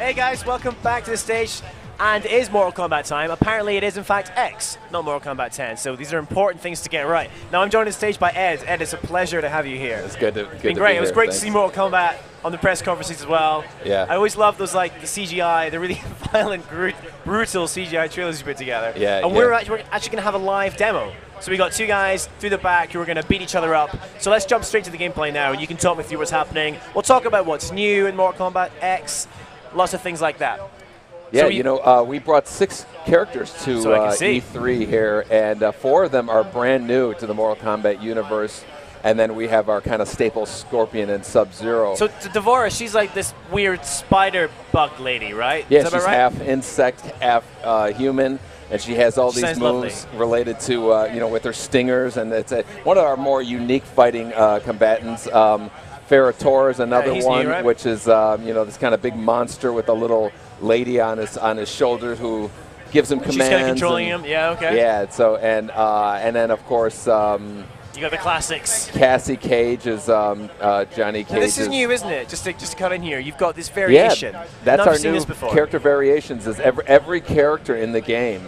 Hey guys, welcome back to the stage. And it is Mortal Kombat time. Apparently it is in fact X, not Mortal Kombat 10. So these are important things to get right. Now I'm joined on stage by Ed. Ed, it's a pleasure to have you here. It's good to, it's been great. It was great to see Mortal Kombat on the press conferences as well. Yeah. I always love those, like, the CGI, the really violent, brutal CGI trailers you put together. Yeah. And we're actually going to have a live demo. So we got two guys through the back who are going to beat each other up. So let's jump straight to the gameplay now, and you can talk me through what's happening. We'll talk about what's new in Mortal Kombat X, lots of things like that. Yeah, so we brought 6 characters to E3 here, and 4 of them are brand new to the Mortal Kombat universe. And then we have our kind of staple Scorpion and Sub-Zero. So Devora, she's like this weird spider bug lady, right? Yeah, she's half insect, half human, and she has all these moves related to, with her stingers. And it's one of our more unique fighting combatants. Ferrator is another one, right? Which is this kind of big monster with a little lady on his shoulders who gives him commands. She's kind of controlling him. Yeah, okay. Yeah. So and then of course. You got the classics. Cassie Cage is Johnny Cage. Now this is new, isn't it? Just to cut in here, you've got this variation. Yeah, that's our new character variations. Is every character in the game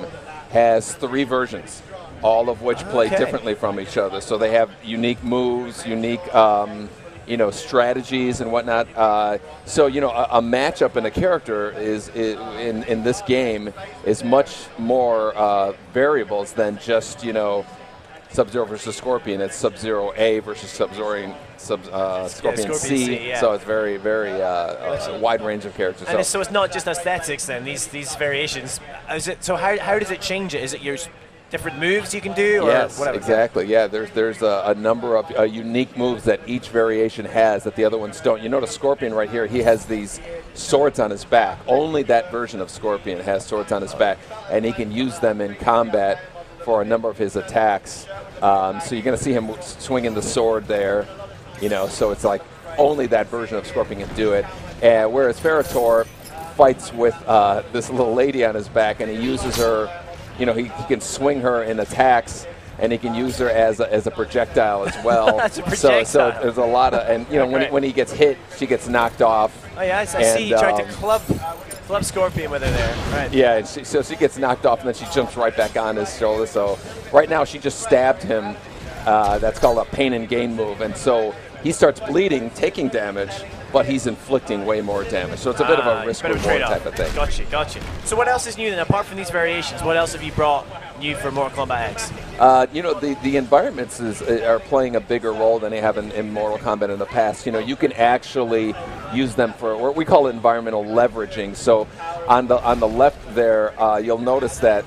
has 3 versions, all of which play differently from each other. So they have unique moves, unique strategies and whatnot. So a matchup in a character is in this game is much more variables than just Sub-Zero versus Scorpion. It's Sub-Zero A versus Scorpion C. Yeah. So it's very, very wide range of characters. And so it's not just aesthetics then, these variations. So how does it change it? Is it your different moves you can do? Or yes, whatever? Exactly. Yeah, there's a number of unique moves that each variation has that the other ones don't. You notice Scorpion right here, he has these swords on his back. Only that version of Scorpion has swords on his back, and he can use them in combat for a number of his attacks. So you're going to see him swinging the sword there, so it's like only that version of Scorpion can do it. Whereas Ferrator fights with this little lady on his back, and he uses her, he can swing her in attacks, and he can use her as a projectile as well. That's a projectile. So there's a lot of, and when he gets hit, she gets knocked off. Oh yeah, I see you tried to club Scorpion with her there. Right. Yeah, and so she gets knocked off, and then she jumps right back on his shoulder. So right now she just stabbed him. That's called a pain and gain move. And so he starts bleeding, taking damage, but he's inflicting way more damage. So it's a bit of a risk-reward type of thing. Gotcha. So what else is new then? Apart from these variations, what else have you brought new for Mortal Kombat X? The environments are playing a bigger role than they have in Mortal Kombat in the past. You can actually use them for what we call environmental leveraging. So on the left there, you'll notice that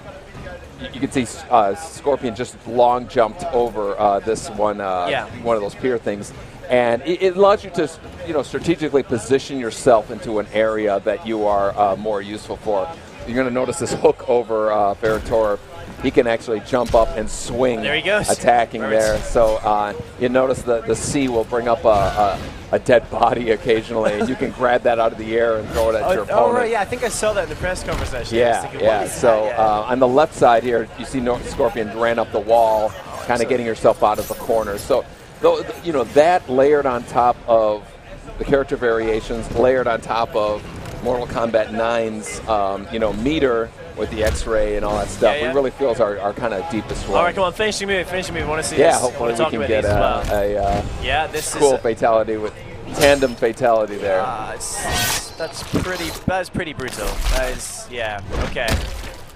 you can see Scorpion just long jumped over this one of those pier things. And it allows you to, strategically position yourself into an area that you are more useful for. You're going to notice this hook over Ferrator. He can actually jump up and swing, there he goes. Attacking there. So you notice the C will bring up a dead body occasionally. You can grab that out of the air and throw it at your opponent. Oh, right, yeah, I think I saw that in the press conversation. Yeah. So on the left side here, you see Scorpion ran up the wall, kind of getting yourself out of the corner. So that layered on top of the character variations, layered on top of Mortal Kombat 9's, meter with the X-ray and all that stuff, we really feel is our kind of deepest one. All right, come on, finish your move. I want to see this. Yeah, hopefully we can get this cool fatality with tandem fatality there. That's pretty brutal. That is, okay.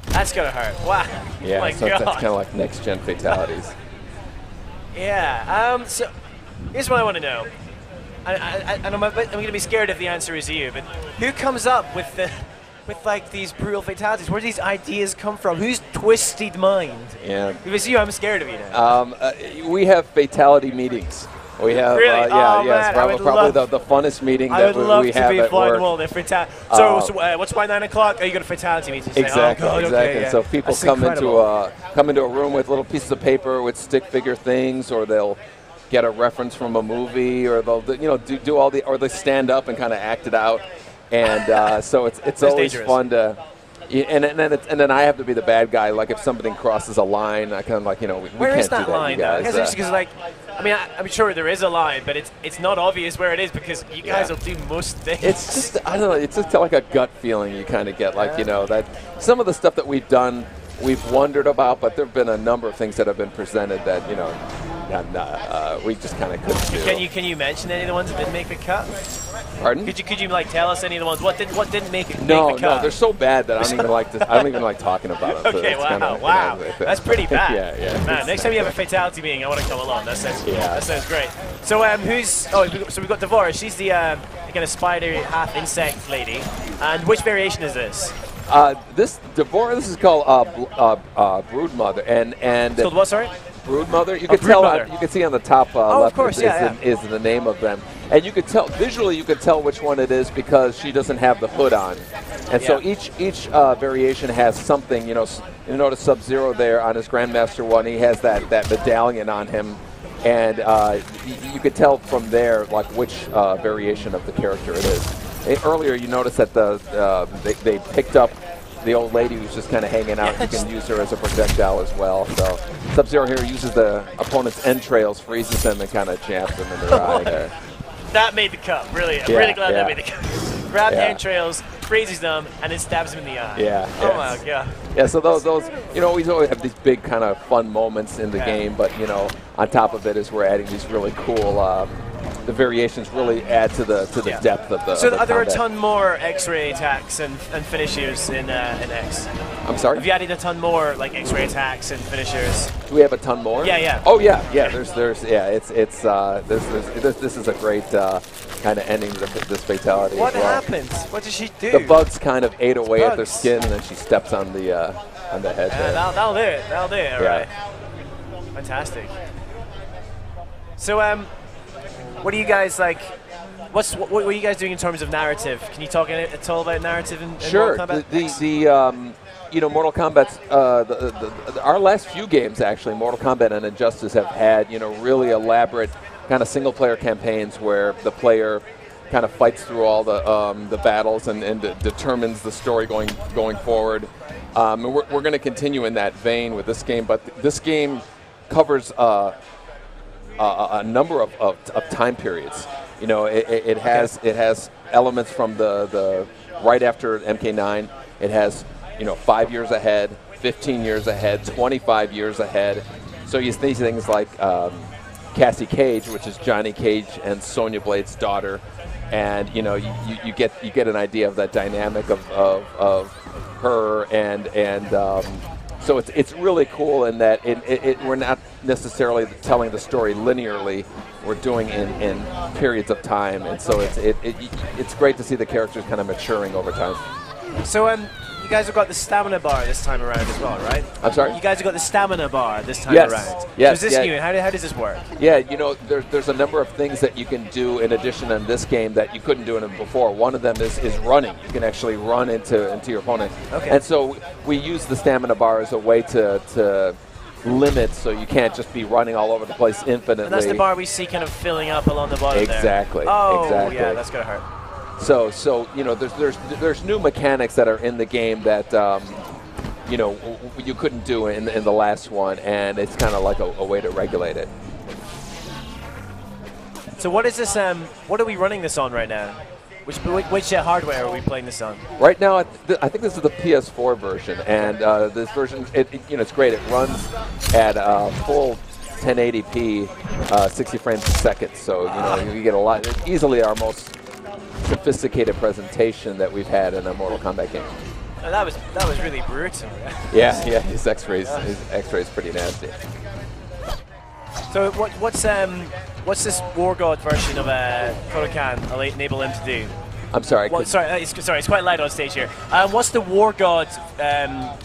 That's going to hurt. Wow. Yeah, my so God. that's kind of like next-gen fatalities. Yeah, so here's what I want to know. I'm going to be scared if the answer is you, but who comes up with these brutal fatalities? Where do these ideas come from? Whose twisted mind? Yeah. If it's you, I'm scared of you now. We have fatality meetings. We have, really? It's probably the funnest meeting that we have at work. I would love to be flying the wall there. So what's by 9 o'clock? Oh, you got a fatality meeting. Exactly, exactly. Okay, so people come into a room with little pieces of paper with stick figure things, or they'll get a reference from a movie, or they'll do all or they stand up and kind of act it out. And so it's always fun to Yeah, and then I have to be the bad guy. Like if somebody crosses a line, I kind of like, we Where can't is that do that, line? you guys. I guess it's because like, I mean, I'm sure there is a line, but it's not obvious where it is because you guys will do most things. It's just, I don't know, it's just like a gut feeling you kind of get. Like, that some of the stuff that we've done, we've wondered about, but there have been a number of things that have been presented that, we just kind of couldn't do. Can you mention any of the ones that didn't make the cut? Pardon? Could you like tell us any of the ones what didn't make it? No, make the cut? they're so bad that I don't even like talking about them. Okay, so wow, that's pretty bad. yeah. Man, next time you have a fatality meeting, I want to come along. That sounds great. So so we've got Devorah. She's the kind of spider half insect lady. And which variation is this? This Devorah, this is called Broodmother, and It's called what? Sorry. Broodmother. You can tell. You can see on the top left of course, is the name of them, and you could tell visually. You could tell which one it is because she doesn't have the hood on, and so each variation has something. You notice Sub-Zero there on his Grandmaster one. He has that medallion on him, and you could tell from there like which variation of the character it is. Earlier, you noticed that they picked up the old lady who's just kind of hanging out. You can use her as a projectile as well. So Sub-Zero here uses the opponent's entrails, freezes them, and kind of jabs them in their eye there. That made the cut. Really, I'm really glad that made the cut. Grab the entrails, freezes them, and then stabs him in the eye. Yeah. Oh my god. Yeah. So those we always have these big kind of fun moments in the game, but on top of it is we're adding these really cool. The variations really add to the depth of the. So are there a ton more X-ray attacks and finishers in X? I'm sorry. Have you added a ton more like X-ray attacks and finishers? Do we have a ton more? Yeah. Oh yeah. There's this is a great kind of ending to this fatality. What as well. happened? What did she do? The bugs kind of ate away at their skin, and then she steps on the head. That'll do it. That'll do it. All right. Fantastic. So what do you guys like? What are you guys doing in terms of narrative? Can you talk at all about narrative in Sure. Mortal Kombat? Mortal Kombat's our last few games actually, Mortal Kombat and Injustice have had really elaborate kind of single player campaigns where the player kind of fights through all the battles and determines the story going forward. And we're going to continue in that vein with this game, but this game covers a number of time periods. It has elements from the right after MK9. It has 5 years ahead, 15 years ahead, 25 years ahead. So you see things like Cassie Cage, which is Johnny Cage and Sonya Blade's daughter, and you get an idea of that dynamic of her and. So it's really cool in that we're not necessarily telling the story linearly. We're doing in periods of time, and so it's great to see the characters kind of maturing over time. So you guys have got the stamina bar this time around as well, right? I'm sorry? You guys have got the stamina bar this time around. Yes. So is this new? How does this work? Yeah, there's a number of things that you can do in addition in this game that you couldn't do in it before. One of them is running. You can actually run into your opponent. Okay. And so we use the stamina bar as a way to limit, so you can't just be running all over the place infinitely. And that's the bar we see kind of filling up along the bottom exactly. there. Oh, exactly. yeah, that's gonna hurt. So there's new mechanics that are in the game that you couldn't do in the last one, and it's kind of like a way to regulate it. So what is this? What are we running this on right now? Which hardware are we playing this on? Right now, I think this is the PS4 version, and this version, it's great. It runs at full 1080p, 60 frames a second. So you get a lot. Easily our most sophisticated presentation that we've had in a Mortal Kombat game. Oh, that was really brutal. Yeah, his X-rays pretty nasty. So what's this War God version of Kodokan enable him to do? I'm sorry. It's quite light on stage here. What's the War God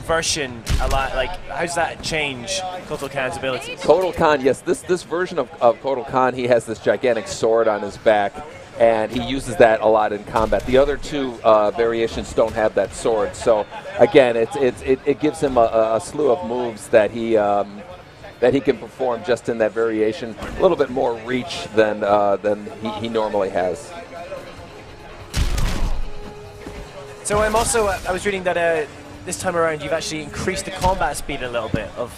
version like? How does that change Kotal Khan's abilities? Kotal Khan, yes. This version of Kotal Khan, he has this gigantic sword on his back, and he uses that a lot in combat. The other two variations don't have that sword. So again, it gives him a slew of moves that he can perform just in that variation. A little bit more reach than he normally has. So I was reading that this time around you've actually increased the combat speed a little bit of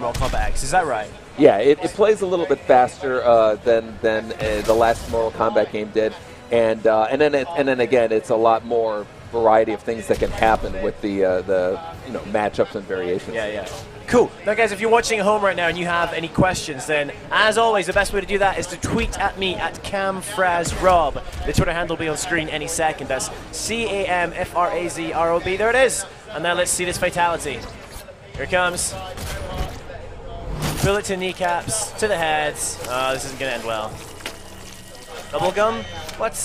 Mortal Kombat X. Is that right? Yeah, it plays a little bit faster than the last Mortal Kombat game did, and then again, it's a lot more variety of things that can happen with the matchups and variations. Yeah. Cool. Now, guys, if you're watching at home right now and you have any questions, then as always, the best way to do that is to tweet at me at CamFrazRob. The Twitter handle will be on screen any second. That's CamFrazRob. There it is. And now let's see this fatality. Here it comes. Bullet to kneecaps, to the heads. Oh, this isn't going to end well. Double gum? What?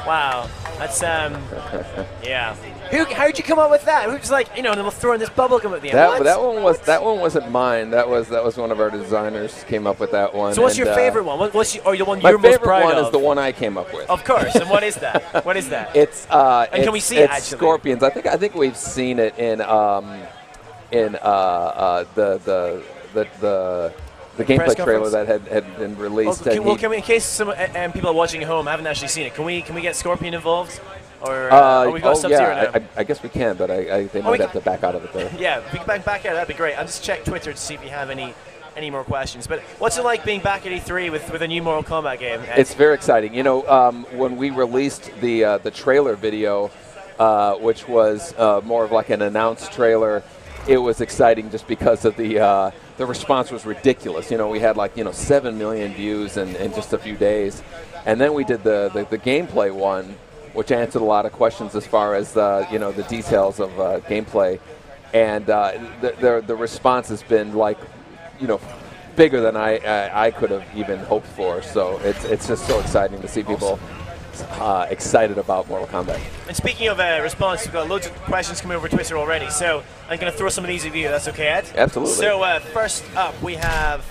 Wow. That's, yeah. How'd you come up with that? Who was like, and we'll throw in this bubble gum at the end? That one wasn't mine. That was one of our designers came up with that one. So what's your favorite one? What's the one you're most proud of? My favorite one is the one I came up with. Of course. And what is that? What is that? It's and can we see it actually? It's Scorpions. I think we've seen it in the gameplay trailer that had been released. In case some people are watching at home haven't actually seen it, can we get Scorpion involved? Or we've got Sub-Zero now? I guess we can, but they might have to back out of it there. Yeah, if we can back out, that'd be great. I'll just check Twitter to see if you have any more questions. But what's it like being back at E3 with a new Mortal Kombat game? It's very exciting. When we released the trailer video, which was more of like an announced trailer, it was exciting just because of the response was ridiculous. We had 7 million views in just a few days, and then we did the gameplay one, which answered a lot of questions as far as the details of gameplay, and the response has been bigger than I could have even hoped for. So it's just so exciting to see people excited about Mortal Kombat. And speaking of response, we've got loads of questions coming over Twitter already, so I'm going to throw some of these at you. That's okay, Ed? Absolutely. So first up, we have,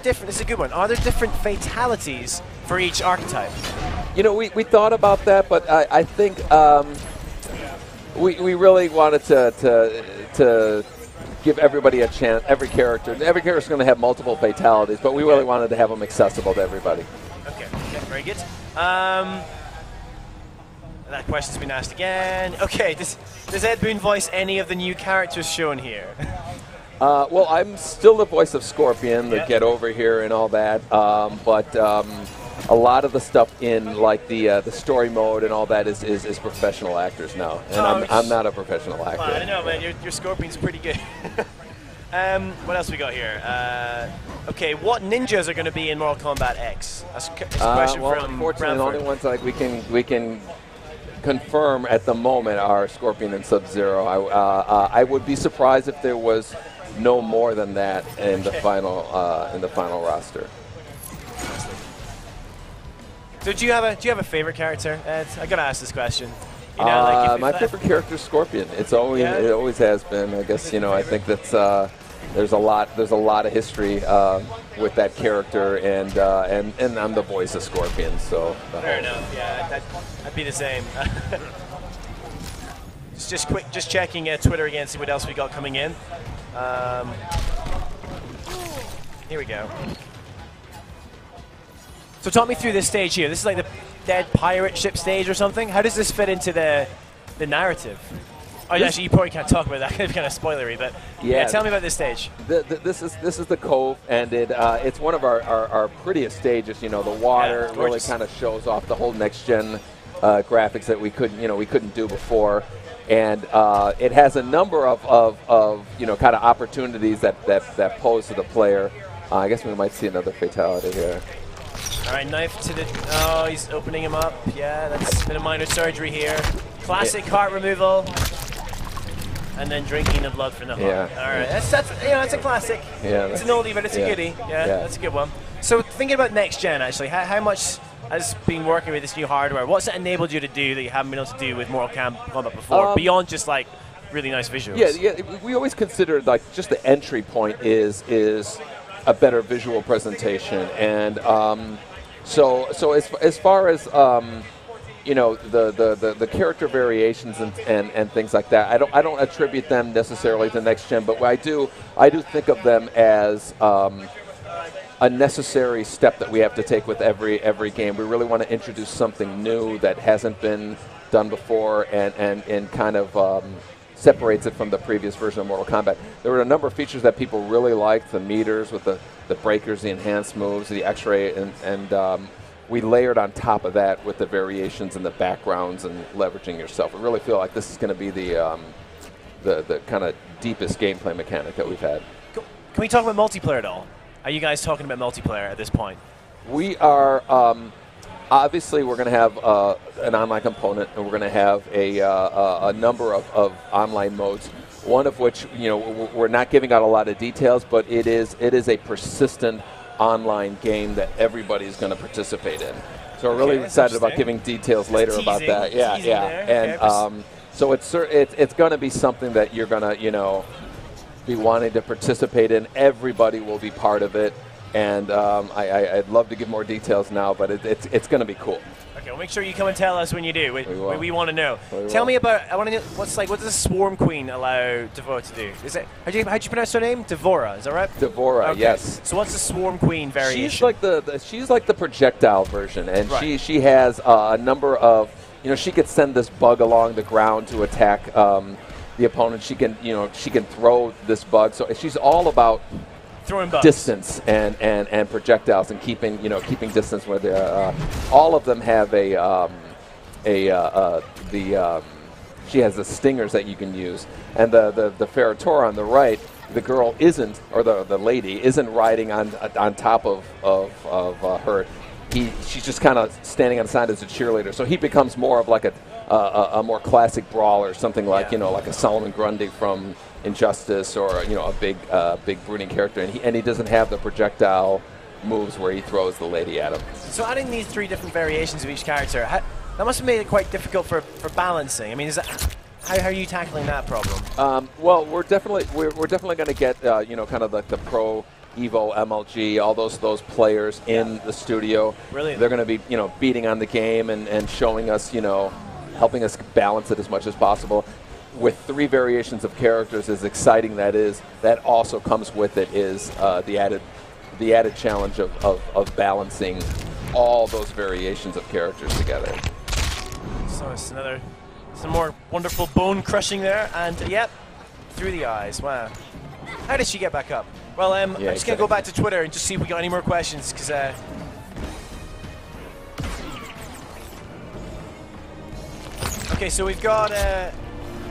this is a good one, are there different fatalities for each archetype? We thought about that, but I think we really wanted to give everybody a chance. Every character is going to have multiple fatalities, but we really wanted to have them accessible to everybody. Okay, very good. That question's been asked again. Okay, does Ed Boon voice any of the new characters shown here? Well, I'm still the voice of Scorpion, the Get Over Here and all that, but a lot of the stuff in the story mode and all that is professional actors now, and I'm not a professional actor. Well, I don't know, man. Your Scorpion's pretty good. What else we got here? Okay, what ninjas are going to be in Mortal Kombat X? That's a question from unfortunately, Bramford. the only ones we can confirm at the moment are Scorpion and Sub-Zero. I would be surprised if there was no more than that in the final roster. So do you have a favorite character, Ed? I gotta ask this question. My favorite character is Scorpion. It always has been. I guess I think that's there's a lot of history with that character, and I'm the voice of Scorpion. So fair enough. Yeah, I'd be the same. just checking Twitter again, see what else we got coming in. Here we go. So talk me through this stage here. This is like the dead pirate ship stage or something. How does this fit into the narrative? Actually, you probably can't talk about that. It's kind of spoilery, but tell me about this stage. This is the Cove, and it's one of our prettiest stages. The water really kind of shows off the whole next gen graphics that we couldn't do before, and it has a number of kind of opportunities that pose to the player. I guess we might see another fatality here. All right, knife to the... Oh, he's opening him up. Yeah, that's a bit of minor surgery here. Classic heart removal. And then drinking the blood from the heart. Yeah. All right, that's a classic. Yeah, it's an oldie, but it's a goodie. Yeah, that's a good one. So thinking about next gen, actually, how much has been working with this new hardware? What's it enabled you to do that you haven't been able to do with Mortal Kombat before, beyond just really nice visuals? Yeah. We always considered just the entry point is a better visual presentation, and so as far as the character variations and things like that, I don't attribute them necessarily to next gen, but I do think of them as a necessary step that we have to take with every game. We really want to introduce something new that hasn't been done before, and kind of separates it from the previous version of Mortal Kombat. There were a number of features that people really liked: the meters with the breakers, the enhanced moves, the X-ray, and we layered on top of that with the variations in the backgrounds and leveraging yourself. I really feel like this is going to be the kind of deepest gameplay mechanic that we've had. Can we talk about multiplayer at all? Are you guys talking about multiplayer at this point? We are. Obviously, we're going to have an online component, and we're going to have a number of online modes. One of which, we're not giving out a lot of details, but it is a persistent online game that everybody's going to participate in. So we're really excited about giving details later about that. Yeah. And so it's going to be something that you're going to be wanting to participate in. Everybody will be part of it. And I'd love to give more details now, but it's going to be cool. Okay, well, make sure you come and tell us when you do. We want to know. Tell me about. I want to know what does a Swarm Queen allow Devora to do? Is it how'd you pronounce her name? Devora, is that right? Devora, okay. Yes. So what's the Swarm Queen variation? She's like the projectile version, and right. she has a number of she could send this bug along the ground to attack the opponent. She can throw this bug. So she's all about throwing bugs. Distance and projectiles and keeping distance where they're all of them have she has the stingers that you can use, and the Ferratora on the right, the girl isn't, or the lady isn't riding on top of her. She's just kind of standing on the side as a cheerleader, so he becomes more of like a more classic brawler, something like like a Solomon Grundy from Injustice, or a big brooding character, and he doesn't have the projectile moves where he throws the lady at him. So adding these 3 different variations of each character, that must have made it quite difficult for balancing. I mean, how are you tackling that problem? Well, we're definitely going to get kind of like the Pro Evo, MLG, all those players in the studio. Brilliant. They're going to be beating on the game and showing us helping us balance it as much as possible. With 3 variations of characters, as exciting that is, that also comes with it is the added challenge of balancing all those variations of characters together. So it's some more wonderful bone crushing there, and yep, through the eyes. Wow. How did she get back up? Well, I'm just going to go back to Twitter and just see if we got any more questions, because okay, so we've got a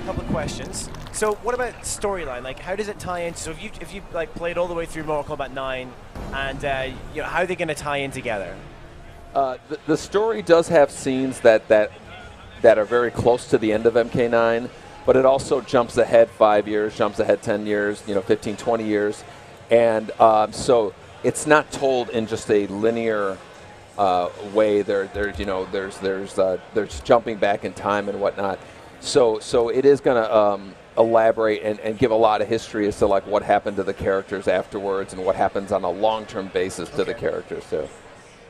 couple of questions. So what about storyline? Like, how does it tie in? So if you like played all the way through Mortal Kombat 9, and how are they going to tie in together? The story does have scenes that are very close to the end of MK9, but it also jumps ahead 5 years, jumps ahead 10 years, 15, 20 years, and so it's not told in just a linear way. There's jumping back in time and whatnot. So it is going to elaborate and give a lot of history as to like what happened to the characters afterwards and what happens on a long-term basis to the characters too.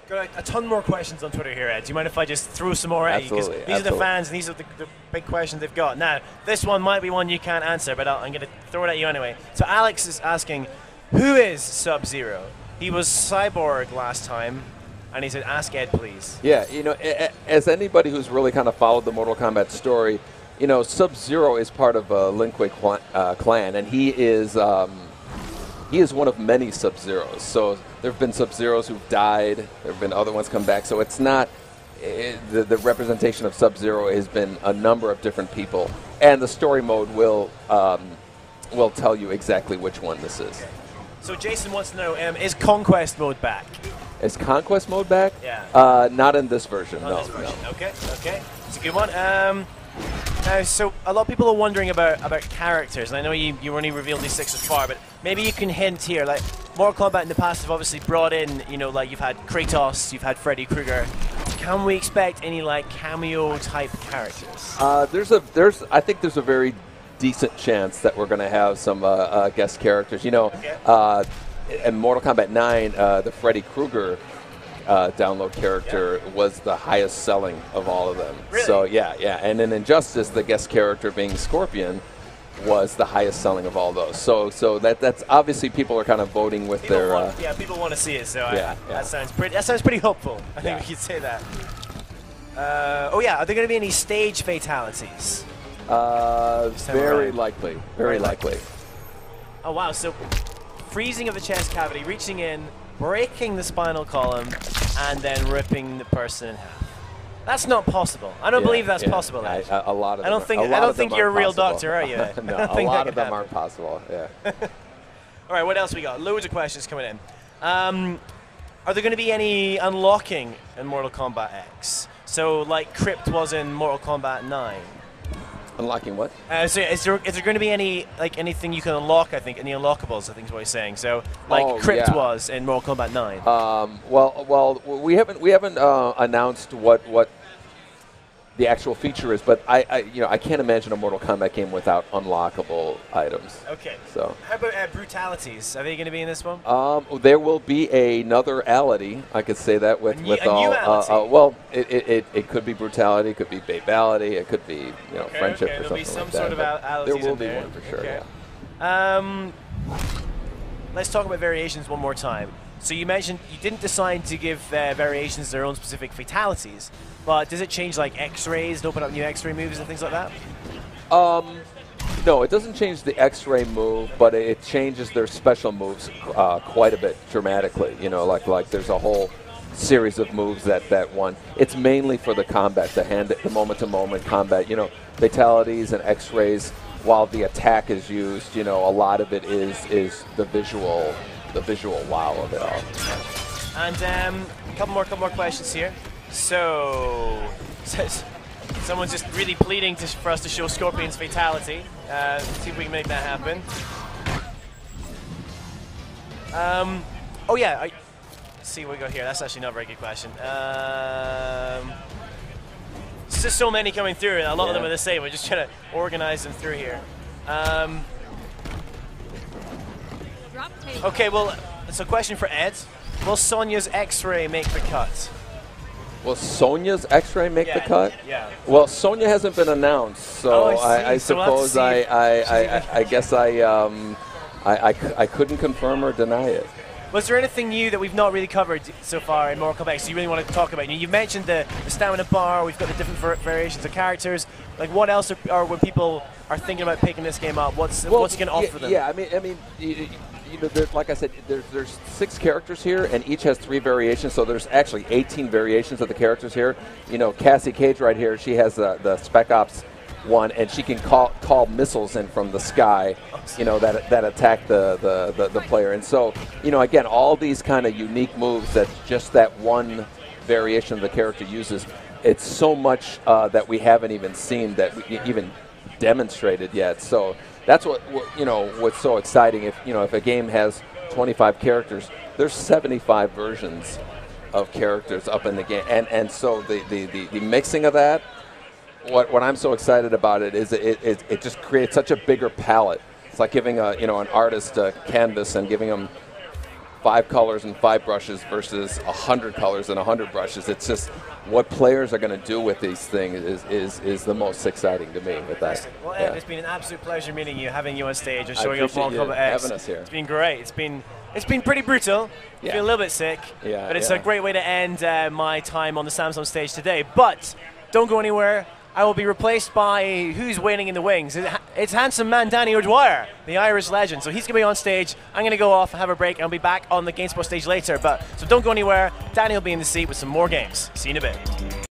Got a ton more questions on Twitter here, Ed. Do you mind if I just throw some more at you? Because these are the fans, and these are the big questions they've got. Now, this one might be one you can't answer, but I'm going to throw it at you anyway. So Alex is asking, who is Sub-Zero? He was Cyborg last time, and he said, ask Ed, please. Yeah, as anybody who's really kind of followed the Mortal Kombat story, Sub-Zero is part of Lin Kuei clan, and he is one of many Sub-Zeros. So there have been Sub-Zeros who've died. There have been other ones come back. So it's not the representation of Sub-Zero has been a number of different people, and the story mode will tell you exactly which one this is. Okay. So Jason wants to know, is Conquest mode back? Is Conquest mode back? Yeah. Not in this version. No. Okay. It's a good one. Now, so a lot of people are wondering about characters, and I know you only revealed these 6 so far, but maybe you can hint here. Like, Mortal Kombat in the past have obviously brought in, like you've had Kratos, you've had Freddy Krueger. Can we expect any like cameo type characters? I think there's a very decent chance that we're going to have some guest characters. Okay. In Mortal Kombat 9, the Freddy Krueger download character was the highest selling of all of them. Really? So yeah. And in Injustice, the guest character being Scorpion was the highest selling of all those. So that's obviously people are kind of voting with People their. want, people want to see it. So Yeah. that sounds pretty hopeful. I think we could say that. Oh yeah, are there going to be any stage fatalities? Very likely. Very likely. Oh wow! So freezing of the chest cavity, reaching in, breaking the spinal column, and then ripping the person in half. That's not possible. I don't believe that's possible. A lot of them. I don't think you're a real doctor, are you? No, a lot of them aren't possible. Yeah. All right, what else we got? Loads of questions coming in. Are there going to be any unlocking in Mortal Kombat X? So, like Crypt was in Mortal Kombat 9. Unlocking what? So is there going to be anything you can unlock? I think any unlockables. I think is what he's saying. So like Crypt was in Mortal Kombat 9. Well, we haven't announced what the actual feature is, but I can't imagine a Mortal Kombat game without unlockable items. Okay. So how about brutalities? Are they going to be in this one? There will be another ality. I could say that with all. Well, it could be brutality, it could be babality, it could be friendship or something like that. There'll be some sort of alities there will in be there. one for sure. Okay. Yeah. Let's talk about variations one more time. So you mentioned you didn't decide to give variations their own specific fatalities, but does it change like X-rays to open up new X-ray moves and things like that? No, it doesn't change the X-ray move, but it changes their special moves quite a bit dramatically. Like there's a whole series of moves that one. It's mainly for the combat, the moment-to-moment combat. Fatalities and X-rays. While the attack is used, a lot of it is the visual wow of it all. And a couple more questions here. So, someone's just really pleading for us to show Scorpion's fatality. See if we can make that happen. Oh yeah, let's see what we got here. That's actually not a very good question. It's just so many coming through, and a lot of them are the same. We're just trying to organize them through here. Okay, well, it's a question for Ed. Will Sonya's X-ray make the cut? Will Sonya's X-ray make the cut? Yeah. Well, Sonya hasn't been announced, so I suppose I guess I couldn't confirm or deny it. Was there anything new that we've not really covered so far in Mortal Kombat X you really want to talk about? You've mentioned the stamina bar, we've got the different variations of characters. Like, what else are when people are thinking about picking this game up, what's it going to offer them? Yeah, I mean, like I said, there's 6 characters here, and each has 3 variations, so there's actually 18 variations of the characters here. Cassie Cage right here, she has the Spec Ops one, and she can call missiles in from the sky, that attack the player. And so, again, all these kind of unique moves that just that one variation of the character uses. It's so much that we haven't even seen, that we even demonstrated yet. So that's what's so exciting. If a game has 25 characters, there's 75 versions of characters up in the game, and so the mixing of that. What I'm so excited about it is it just creates such a bigger palette. It's like giving an artist a canvas and giving them 5 colors and 5 brushes versus 100 colors and 100 brushes. It's just what players are going to do with these things is the most exciting to me with that. Well, Ed, it's been an absolute pleasure meeting you, having you on stage and showing off Mortal Kombat X. Having us here. It's been great. It's been pretty brutal. I feel a little bit sick, but it's a great way to end my time on the Samsung stage today. But don't go anywhere. I will be replaced by who's waiting in the wings. It's handsome man Danny O'Dwyer, the Irish legend. So he's going to be on stage. I'm going to go off, have a break, and I'll be back on the Gamespot stage later. So don't go anywhere. Danny will be in the seat with some more games. See you in a bit.